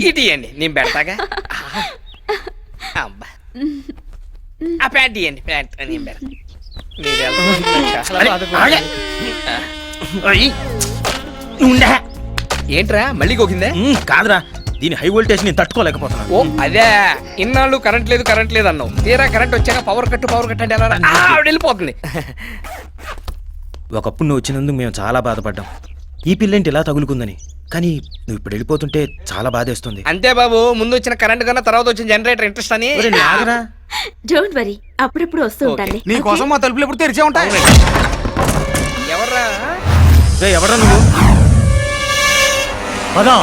ఇటీయండి నేను పెడతాగా. అబ్బా ఆ ప్యాంట్ ఇవ్వండి, ప్యాంట్ నేను పెడతా. మీరు చాలా బాధపడాలి. ఏంట్రా మళ్ళీ కోకిందే? కాదురా, దీని హై వోల్టేజ్ నేను తట్టుకోలేకపోతున్నా. ఓ అదే, ఇన్నాళ్ళు కరెంట్ లేదు అన్నావు. తీరా కరెంట్ వచ్చాక పవర్ కట్ అంటే ఎలా వెళ్ళిపోతుంది. ఒకప్పుడు నువ్వు వచ్చినందుకు మేము చాలా బాధపడ్డాం, ఈ పిల్లేంటి ఇలా తగులుకుందని. కానీ నువ్వు ఇప్పుడు వెళ్ళిపోతుంటే చాలా బాధేస్తుంది. అంతే బాబు, ముందు వచ్చిన కరెంట్ కన్నా తర్వాత వచ్చిన జనరేటర్ ఇంట్రెస్ట్ అని. డోంట్ వరీ, అప్పుడప్పుడు వస్తూ ఉంటాను. నీ కోసం మా తలుపులు ఎప్పుడు తెరిచే ఉంటాయి. ఎవర్రా? ఎవరా నువ్వు? పదా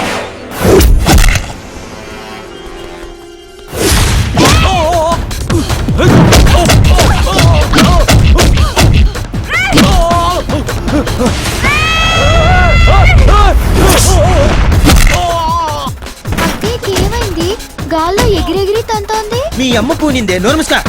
ఏమైంది? గాల్లో ఎగిరెగిరి తంతోంది. మీ అమ్మ పూనిందే నోర్మస్కా.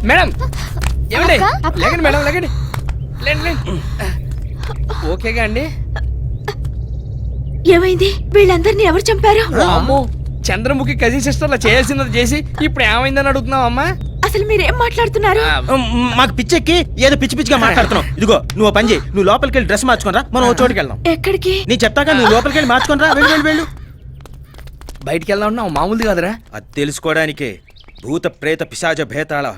మేడం ఏమండి? లేకండి మేడం, లేకండి. ఓకేగా అండి? ఏమైంది? వీళ్ళందరినీ ఎవరు చంపారు? అమ్మో, చంద్రముఖి కజిన్ సిస్టర్లా చేయాల్సింది చేసి ఇప్పుడు ఏమైందని అడుగుతున్నావు అమ్మా? అసలు మీరేం మాట్లాడుతున్నారు? మాకు పిచ్చెక్కి ఏదో పిచ్చి పిచ్చిగా మాట్లాడుతున్నావు. ఇదిగో నువ్వు పని చేయి, నువ్వు లోపలికి వెళ్ళి డ్రెస్ మార్చుకోనరా, మనం ఓ చోటుకి వెళ్దాం. ఎక్కడికి? నీ చెప్తాగా, నువ్వు లోపలికి వెళ్ళి మార్చుకోనరా. వెళ్ళు. బయటికి వెళ్దాం, మామూలుది కాదురా. అది తెలుసుకోవడానికే భూత ప్రేత పిశాచ భేతాళ